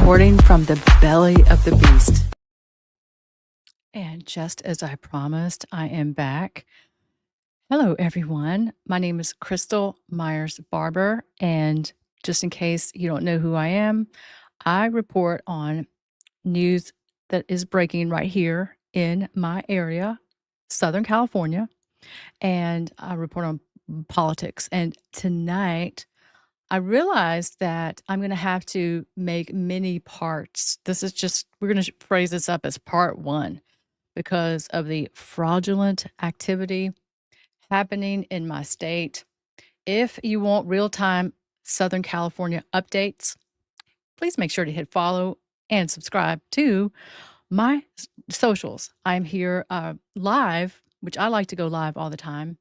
reporting from the belly of the beast. And just as I promised, I am back. Hello, everyone. My name is Crystal Myers-Barber, and just in case you don't know who I am, I report on news that is breaking right here in my area, Southern California, and I report on politics. And tonight, I realized that I'm going to have to make many parts. We're going to phrase this up as part one because of the fraudulent activity happening in my state. If you want real time Southern California updates, please make sure to hit follow and subscribe to my socials. I'm here live, which I like to go live all the time.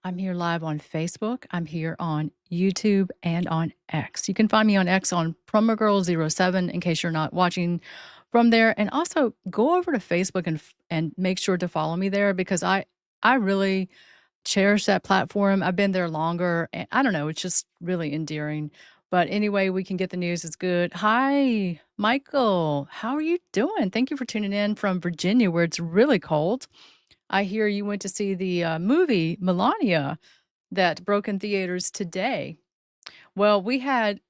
I'm here live on Facebook. I'm here on YouTube and on X. You can find me on X on PromoGirl07 in case you're not watching from there. And also go over to Facebook and make sure to follow me there because I really cherish that platform. I've been there longer and I don't know, it's just really endearing. But anyway, we can get the news is good. Hi, Michael. How are you doing? Thank you for tuning in from Virginia where it's really cold. I hear you went to see the movie Melania that broke in theaters today. Well, we had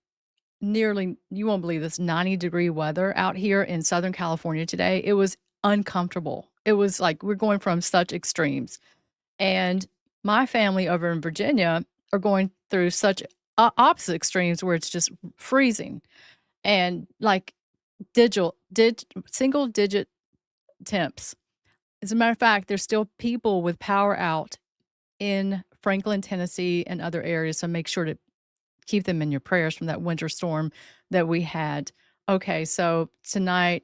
nearly, you won't believe this, 90-degree weather out here in Southern California today. It was uncomfortable. It was like we're going from such extremes. And my family over in Virginia are going through such opposite extremes where it's just freezing and like single digit temps. As a matter of fact, there's still people with power out in Franklin, Tennessee, and other areas. So make sure to keep them in your prayers from that winter storm that we had. Okay, so tonight,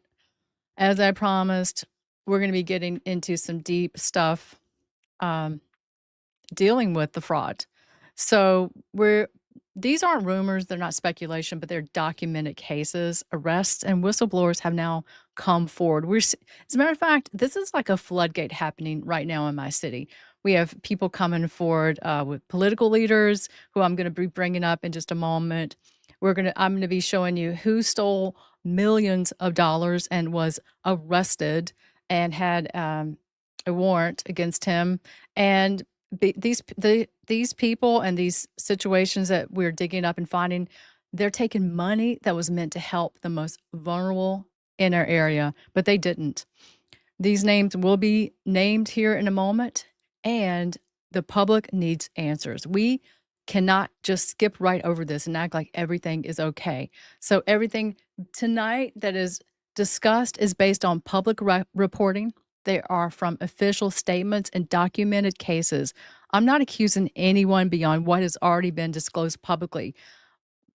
as I promised, we're going to be getting into some deep stuff dealing with the fraud. So these aren't rumors, they're not speculation, but they're documented cases. Arrests and whistleblowers have now come forward. As a matter of fact, this is like a floodgate happening right now in my city. We have people coming forward with political leaders who I'm going to be bringing up in just a moment. I'm going to be showing you who stole millions of dollars and was arrested and had a warrant against him. And these people and these situations that we're digging up and finding, they're taking money that was meant to help the most vulnerable in our area, but they didn't. These names will be named here in a moment, and the public needs answers. We cannot just skip right over this and act like everything is okay. So everything tonight that is discussed is based on public reporting. They are from official statements and documented cases. I'm not accusing anyone beyond what has already been disclosed publicly,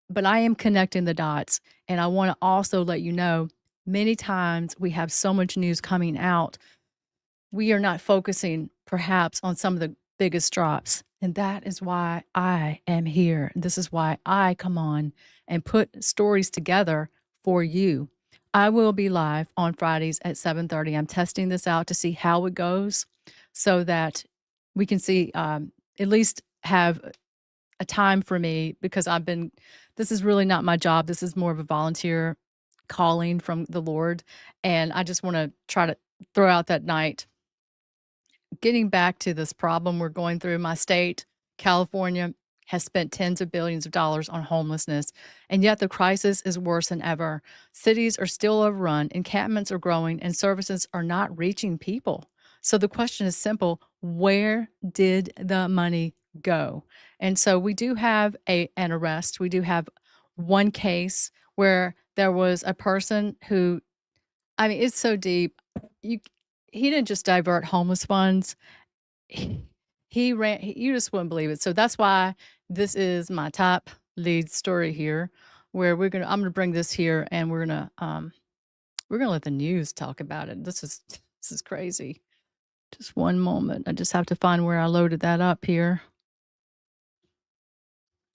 but I am connecting the dots. And I want to also let you know, many times we have so much news coming out, we are not focusing perhaps on some of the biggest drops. And that is why I am here. This is why I come on and put stories together for you. I will be live on Fridays at 7:30. I'm testing this out to see how it goes so that we can see, at least have a time for me because this is really not my job. This is more of a volunteer calling from the Lord. And I just want to try to throw out that night. Getting back to this problem we're going through, my state, California, has spent tens of billions of dollars on homelessness, and yet the crisis is worse than ever. Cities are still overrun, encampments are growing, and services are not reaching people. So the question is simple: where did the money go? And so we do have an arrest. We do have one case where there was a person who, I mean, it's so deep. He didn't just divert homeless funds. You just wouldn't believe it. So that's why this is my top lead story here, where I'm gonna bring this here and we're gonna let the news talk about it. This is crazy. Just one moment. I just have to find where I loaded that up here.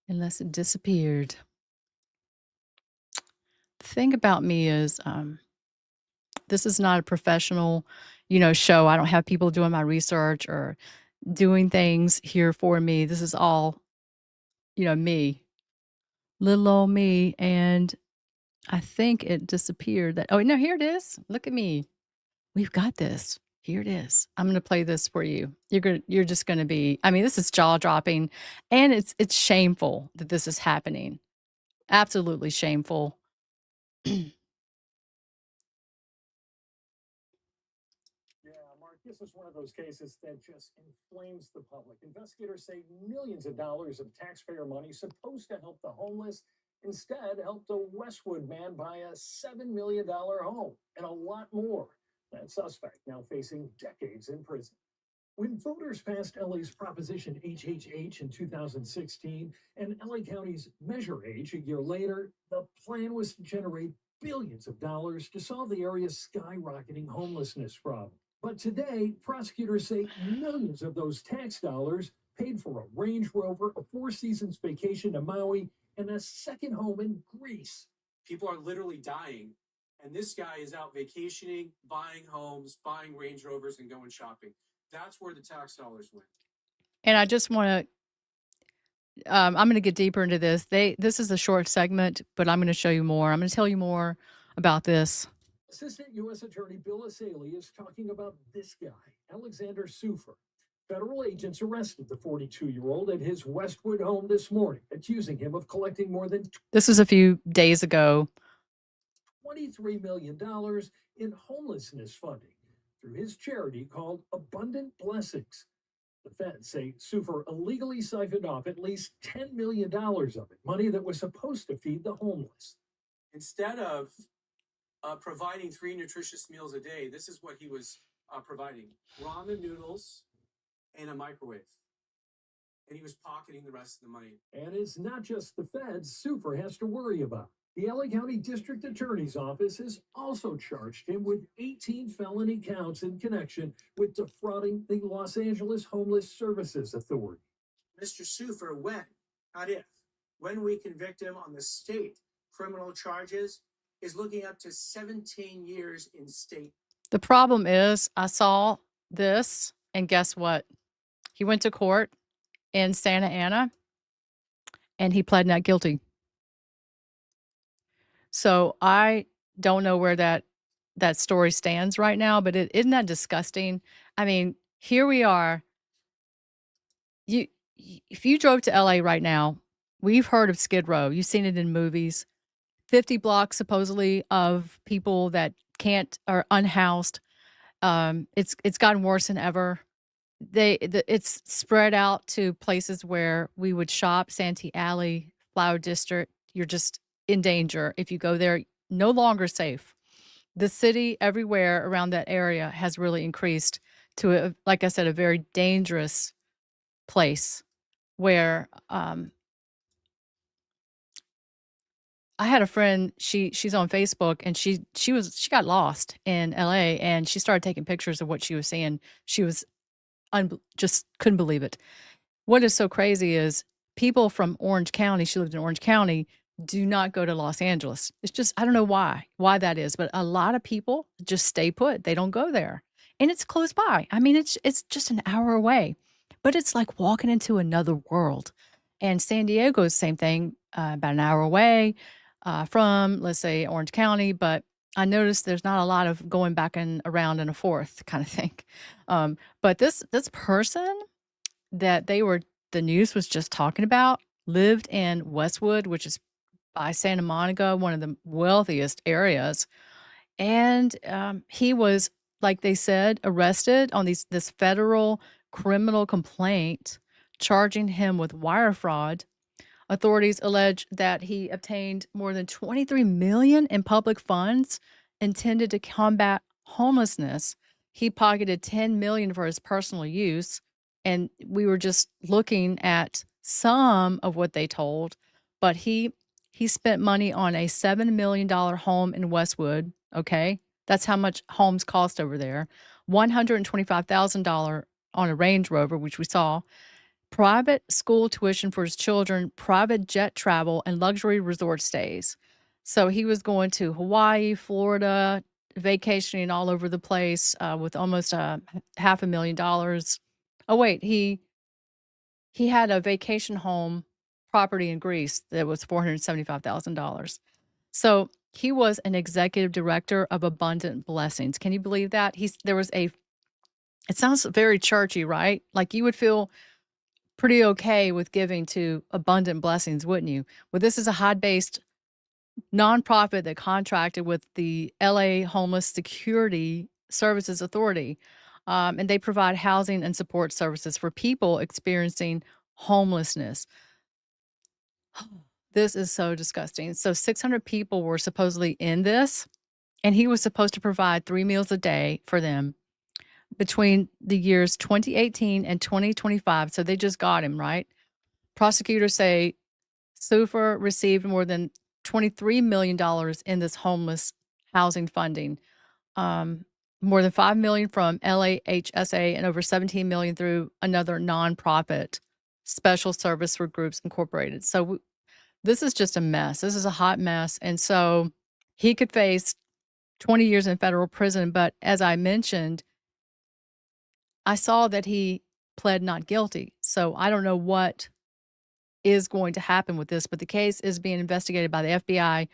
Unless it disappeared. The thing about me is this is not a professional, show. I don't have people doing my research or doing things here for me. This is all, me, little old me. And I think it disappeared. That oh no, here it is. Look at me. We've got this. Here it is. I'm gonna play this for you. You're just gonna be I mean, this is jaw-dropping, and it's shameful that this is happening. Absolutely shameful. Yeah, Mark, this is one of those cases that just inflames the public. Investigators say millions of dollars of taxpayer money supposed to help the homeless instead helped a Westwood man buy a $7 million home and a lot more. That suspect now facing decades in prison. When voters passed LA's Proposition HHH in 2016 and LA County's Measure H a year later, the plan was to generate billions of dollars to solve the area's skyrocketing homelessness problem. But today, prosecutors say millions of those tax dollars paid for a Range Rover, a Four Seasons vacation to Maui, and a second home in Greece. People are literally dying. And this guy is out vacationing, buying homes, buying Range Rovers, and going shopping. That's where the tax dollars went. And I just wanna I'm gonna get deeper into this. This is a short segment, but I'm gonna show you more. I'm gonna tell you more about this. Assistant U.S. Attorney Bill Asaley is talking about this guy, Alexander Sufer. Federal agents arrested the 42-year-old at his Westwood home this morning, accusing him of collecting more than This was a few days ago. $23 million in homelessness funding through his charity called Abundant Blessings. The feds say Sufer illegally siphoned off at least $10 million of it, money that was supposed to feed the homeless. Instead of providing 3 nutritious meals a day, this is what he was providing: ramen noodles and a microwave. And he was pocketing the rest of the money. And it's not just the feds Sufer has to worry about. The LA County District Attorney's Office has also charged him with 18 felony counts in connection with defrauding the Los Angeles Homeless Services Authority. Mr. Sufer, when, not if, when we convict him on the state criminal charges, is looking up to 17 years in state. The problem is I saw this, and guess what? He went to court in Santa Ana, and he pled not guilty. So I don't know where that story stands right now, but isn't that disgusting? I mean, here we are. You if you drove to LA right now, we've heard of Skid Row. You've seen it in movies. 50 blocks supposedly of people that can't are unhoused. It's gotten worse than ever. It's spread out to places where we would shop, Santee Alley, Flower District. You're just in danger if you go there. No longer safe. The city everywhere around that area has really increased to like I said, a very dangerous place where I had a friend, she's on Facebook and she got lost in LA and she started taking pictures of what she was seeing. She was just couldn't believe it. What is so crazy is people from Orange County, she lived in Orange County, do not go to Los Angeles. It's just I don't know why that is, but a lot of people just stay put. They don't go there. And it's close by. I mean, it's just an hour away. But it's like walking into another world. And San Diego is the same thing, about an hour away from, let's say, Orange County. But I noticed there's not a lot of going back and around in a fourth kind of thing. But this person that the news was just talking about lived in Westwood, which is by Santa Monica, one of the wealthiest areas. And he was, like they said, arrested on this federal criminal complaint charging him with wire fraud. Authorities allege that he obtained more than 23 million in public funds intended to combat homelessness. He pocketed 10 million for his personal use, and we were just looking at some of what they told, but he spent money on a $7 million home in Westwood, okay? That's how much homes cost over there. $125,000 on a Range Rover, which we saw, private school tuition for his children, private jet travel, and luxury resort stays. So he was going to Hawaii, Florida, vacationing all over the place with almost $500,000. Oh wait, he had a vacation home property in Greece that was $475,000. So He was an executive director of Abundant Blessings. Can you believe that? There was a it sounds very churchy, right? Like you would feel pretty okay with giving to Abundant Blessings, wouldn't you? Well, this is a high-based nonprofit that contracted with the LA Homeless Security Services Authority, and they provide housing and support services for people experiencing homelessness. This is so disgusting. So 600 people were supposedly in this, and he was supposed to provide 3 meals a day for them between the years 2018 and 2025. So they just got him, right? Prosecutors say Sufer received more than $23 million in this homeless housing funding, um, more than $5 million from LAHSA and over $17 million through another nonprofit, Special Service for Groups Incorporated. So this is just a mess. This is a hot mess, and so he could face 20 years in federal prison, but as I mentioned, I saw that he pled not guilty, so I don't know what is going to happen with this, but the case is being investigated by the FBI,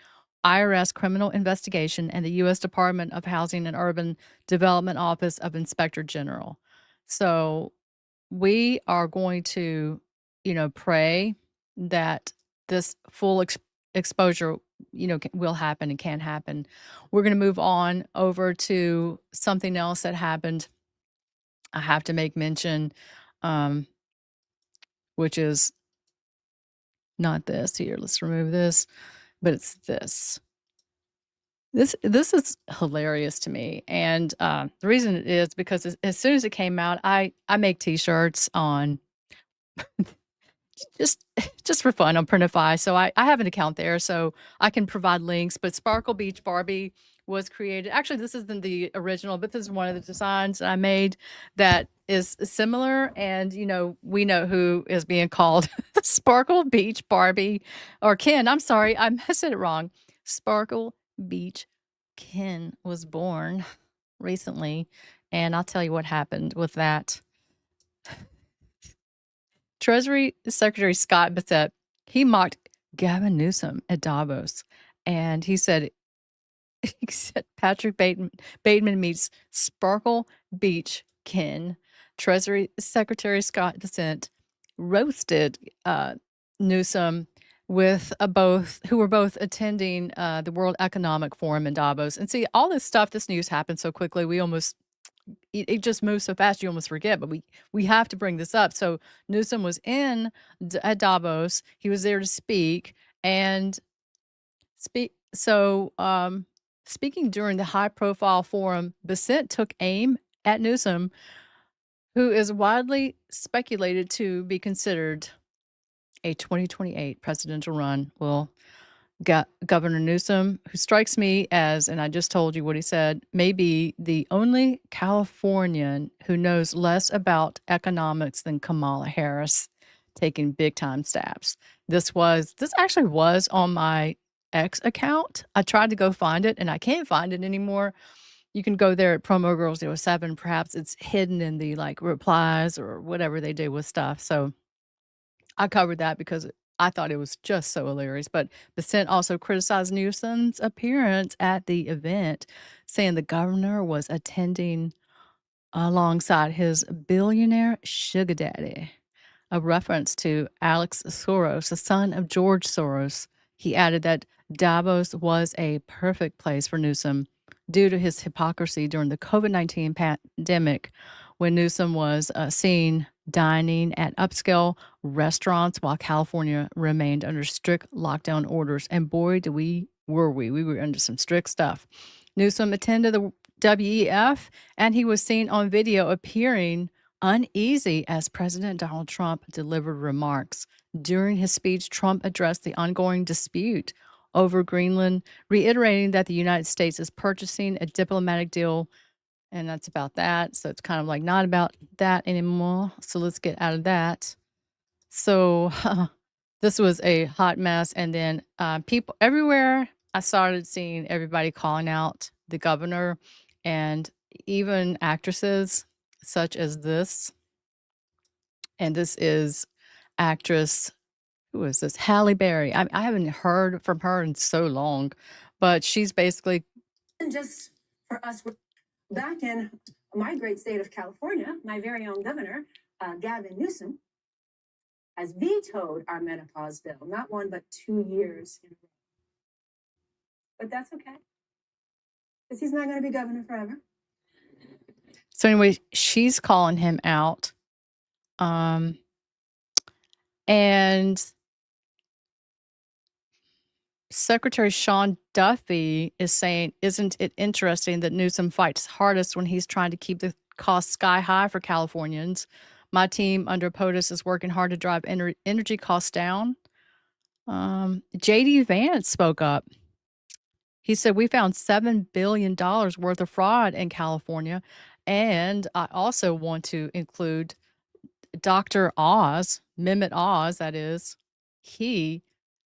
IRS Criminal Investigation, and the U.S. Department of Housing and Urban Development Office of Inspector General. So we are going to, pray that this full exposure, will happen and can happen. We're going to move on over to something else that happened. I have to make mention, um, which is not this here. Let's remove this, but it's this. This is hilarious to me, and the reason it is because as soon as it came out, I make T-shirts on just just for fun on Printify. So I have an account there, so I can provide links. But Sparkle Beach Barbie was created. Actually, this isn't the original, but this is one of the designs that I made that is similar. And we know who is being called Sparkle Beach Barbie or Ken. I'm sorry, I said it wrong. Sparkle Beach Ken was born recently, and I'll tell you what happened with that. Treasury Secretary Scott Bessent, he mocked Gavin Newsom at Davos, and he said he said Patrick Bateman meets Sparkle Beach Ken. Treasury Secretary Scott Bessent roasted Newsom with both who were both attending the World Economic Forum in Davos. And see, all this stuff, this news happened so quickly, we almost it just moves so fast you almost forget, but we have to bring this up. So Newsom was at Davos. He was there to speak and speaking during the high profile forum, Bissett took aim at Newsom, who is widely speculated to be considered a 2028 presidential run. Well, Governor Newsom, who strikes me as, and I just told you what he said, may be the only Californian who knows less about economics than Kamala Harris, taking big time stabs. This actually was on my X account. I tried to go find it and I can't find it anymore. You can go there at Promo Girls 07. Perhaps it's hidden in the replies or whatever they do with stuff. So I covered that because I thought it was just so hilarious. But Bessent also criticized Newsom's appearance at the event, saying the governor was attending alongside his billionaire sugar daddy, a reference to Alex Soros, the son of George Soros. He added that Davos was a perfect place for Newsom due to his hypocrisy during the COVID-19 pandemic, when Newsom was seen dining at upscale restaurants while California remained under strict lockdown orders. And boy, we were under some strict stuff. Newsom attended the WEF, and he was seen on video appearing uneasy as President Donald Trump delivered remarks. During his speech, Trump addressed the ongoing dispute over Greenland, reiterating that the United States is purchasing a diplomatic deal, and that's about that. So it's kind of like not about that anymore. So let's get out of that. So this was a hot mess. And then people everywhere, I started seeing everybody calling out the governor, and even actresses such as this. And this is actress Who is this? Halle Berry. I haven't heard from her in so long, but she's basically And just for us, back in my great state of California, my very own governor, Gavin Newsom, has vetoed our menopause bill, not 1, but 2 years in a row. But that's okay, because he's not going to be governor forever. so anyway, she's calling him out. And Secretary Sean Duffy is saying, "Isn't it interesting that Newsom fights hardest when he's trying to keep the costs sky high for Californians? My team under POTUS is working hard to drive energy costs down." JD Vance spoke up. He said, "We found $7 billion worth of fraud in California. And I also want to include Dr. Oz, Mehmet Oz, that is. He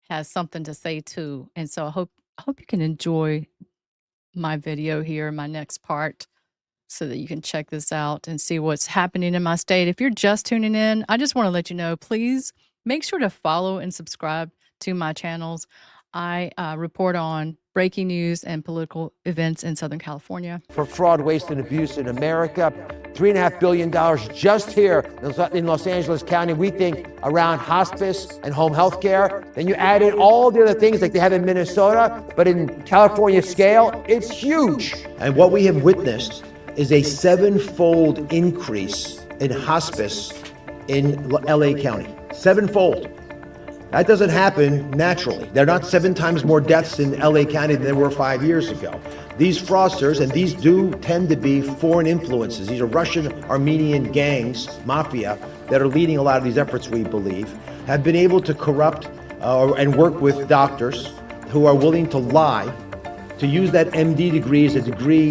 has something to say too. And so I hope you can enjoy my video here, my next part, so that you can check this out and see what's happening in my state. If you're just tuning in, I just want to let you know, please make sure to follow and subscribe to my channels. I report on breaking news and political events in Southern California. For fraud, waste, and abuse in America. $3.5 billion just here in Los Angeles County, we think, around hospice and home health care. Then you add in all the other things like they have in Minnesota, but in California scale, it's huge. And what we have witnessed is a 7-fold increase in hospice in LA County. 7-fold. That doesn't happen naturally. There are not 7 times more deaths in LA County than there were 5 years ago. These fraudsters, and these do tend to be foreign influences. These are Russian, Armenian gangs, mafia, that are leading a lot of these efforts, we believe, have been able to corrupt and work with doctors who are willing to lie, to use that MD degree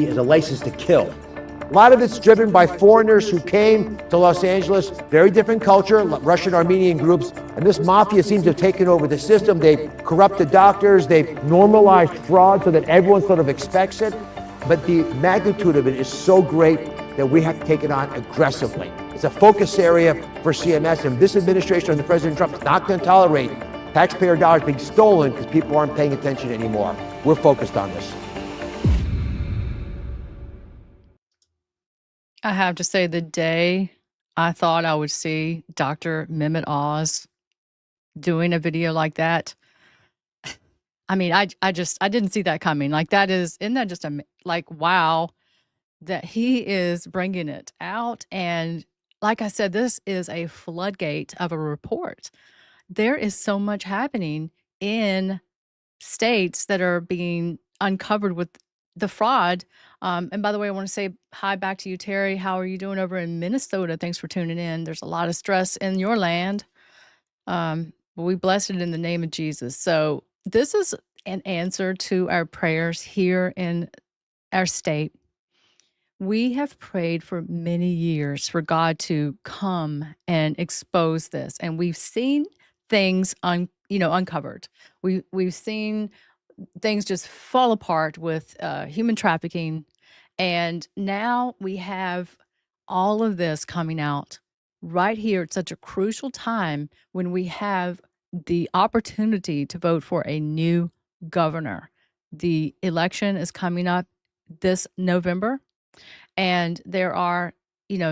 as a license to kill. A lot of it's driven by foreigners who came to Los Angeles, very different culture, Russian, Armenian groups, and this mafia seems to have taken over the system. They've corrupted doctors, they've normalized fraud so that everyone sort of expects it, but the magnitude of it is so great that we have to take it on aggressively. It's a focus area for CMS, and this administration under President Trump is not going to tolerate taxpayer dollars being stolen because people aren't paying attention anymore. We're focused on this. I have to say, the day I thought I would see Dr. Mehmet Oz doing a video like that, I mean, I didn't see that coming. Like, isn't that just like, wow, that he is bringing it out. And like I said, this is a floodgate of a report. There is so much happening in states that are being uncovered with the fraud. And by the way, I want to say hi back to you, Terry. How are you doing over in Minnesota? Thanks for tuning in. There's a lot of stress in your land. But we bless it in the name of Jesus. So this is an answer to our prayers here in our state. We have prayed for many years for God to come and expose this, and we've seen things uncovered. We've seen things just fall apart with human trafficking, and now we have all of this coming out right here at such a crucial time when we have the opportunity to vote for a new governor. The election is coming up this November. And there are,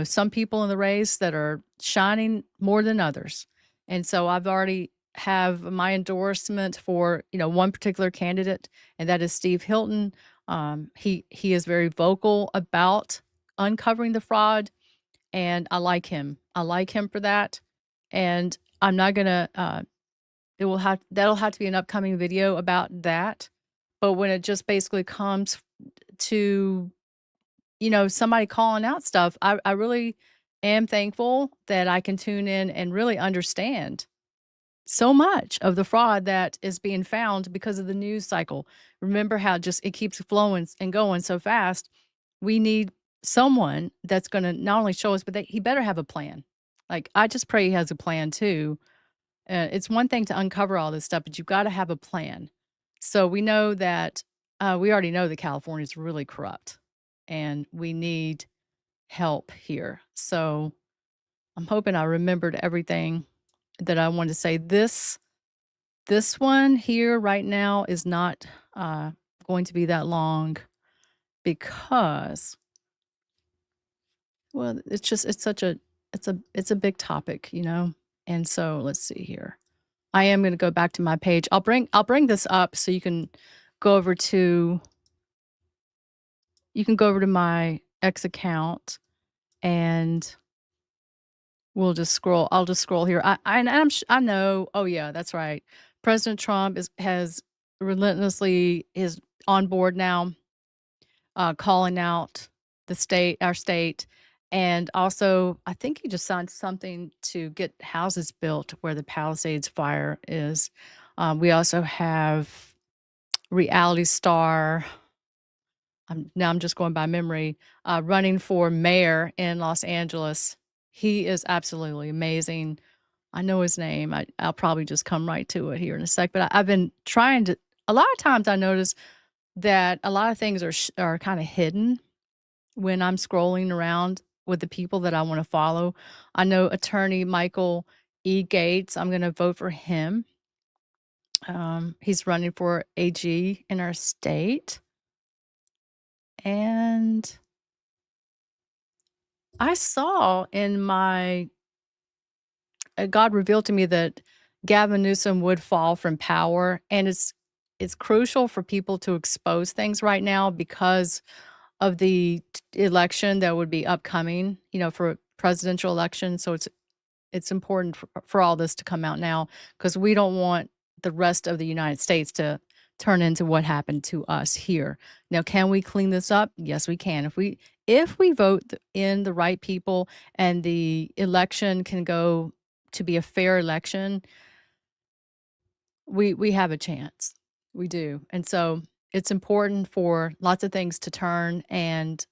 some people in the race that are shining more than others. And so I've already have my endorsement for, one particular candidate, and that is Steve Hilton. He is very vocal about uncovering the fraud, and I like him. I like him for that. And I'm not gonna that'll have to be an upcoming video about that. But when it just basically comes to somebody calling out stuff, I really am thankful that I can tune in and really understand so much of the fraud that is being found because of the news cycle. Remember how just it keeps flowing and going so fast. We need someone that's going to not only show us, but he better have a plan. Like, I just pray he has a plan too. It's one thing to uncover all this stuff, but you've got to have a plan. So we know that we already know that California is really corrupt, and we need help here. So I'm hoping I remembered everything that I wanted to say. This This one here right now is not going to be that long because, well, it's just it's a big topic, you know. And so let's see here. I am going to go back to my page. I'll bring this up so you can go over to my X account and we'll just scroll. I'll just scroll here. I know. Oh yeah, that's right. President Trump has relentlessly is on board now, calling out our state, and also I think he just signed something to get houses built where the Palisades fire is. We also have reality star. I'm just going by memory. Running for mayor in Los Angeles. He is absolutely amazing. I know his name. I'll probably just come right to it here in a sec. But I've been trying to. A lot of times, I notice that a lot of things are kind of hidden when I'm scrolling around with the people that I want to follow. I know Attorney Michael E. Gates. I'm going to vote for him. He's running for AG in our state. And I saw in my God revealed to me that Gavin Newsom would fall from power, and it's crucial for people to expose things right now because of the election that would be upcoming, you know, for presidential election. So it's important for all this to come out now because we don't want the rest of the United States to turn into what happened to us here. Now, can we clean this up? Yes, we can. If we vote in the right people and the election can go to be a fair election, we have a chance. We do. And so it's important for lots of things to turn, and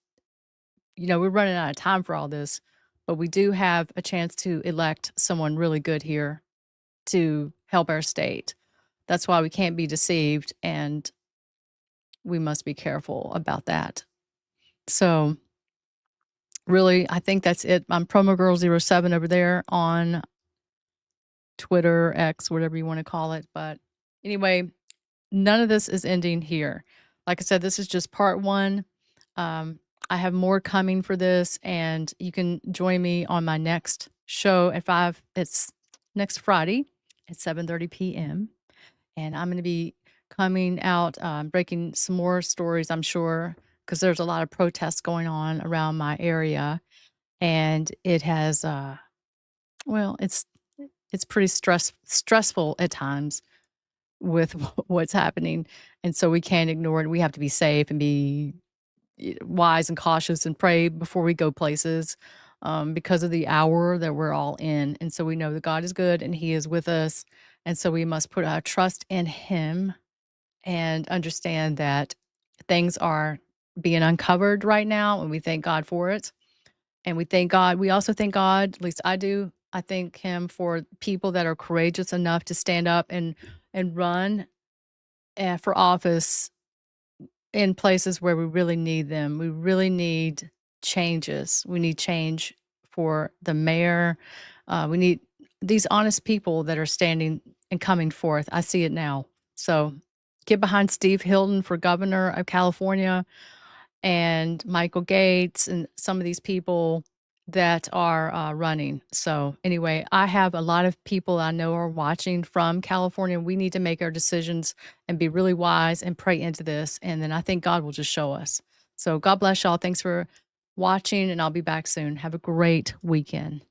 you know, we're running out of time for all this, but we do have a chance to elect someone really good here to help our state. That's why we can't be deceived, and we must be careful about that. So really, I think that's it. I'm PromoGirl07 over there on Twitter, X, whatever you want to call it. But anyway, none of this is ending here. Like I said, this is just part one. I have more coming for this, and you can join me on my next show at 5. It's next Friday at 7:30 p.m. And I'm going to be coming out, breaking some more stories, I'm sure, because there's a lot of protests going on around my area, and it has, well, it's pretty stressful at times with what's happening, and so we can't ignore it. We have to be safe and be wise and cautious and pray before we go places, because of the hour that we're all in. And so we know that God is good and He is with us. And so we must put our trust in Him and understand that things are being uncovered right now. And we thank God for it. And we also thank God, at least I do. I thank Him for people that are courageous enough to stand up and run for office in places where we really need them. We really need changes. We need change for the mayor. We need these honest people that are standing and coming forth. I see it now. So get behind Steve Hilton for governor of California and Michael Gates and some of these people that are running. So anyway, I have a lot of people I know are watching from California. We need to make our decisions and be really wise and pray into this. And then I think God will just show us. So God bless y'all. Thanks for watching, and I'll be back soon. Have a great weekend.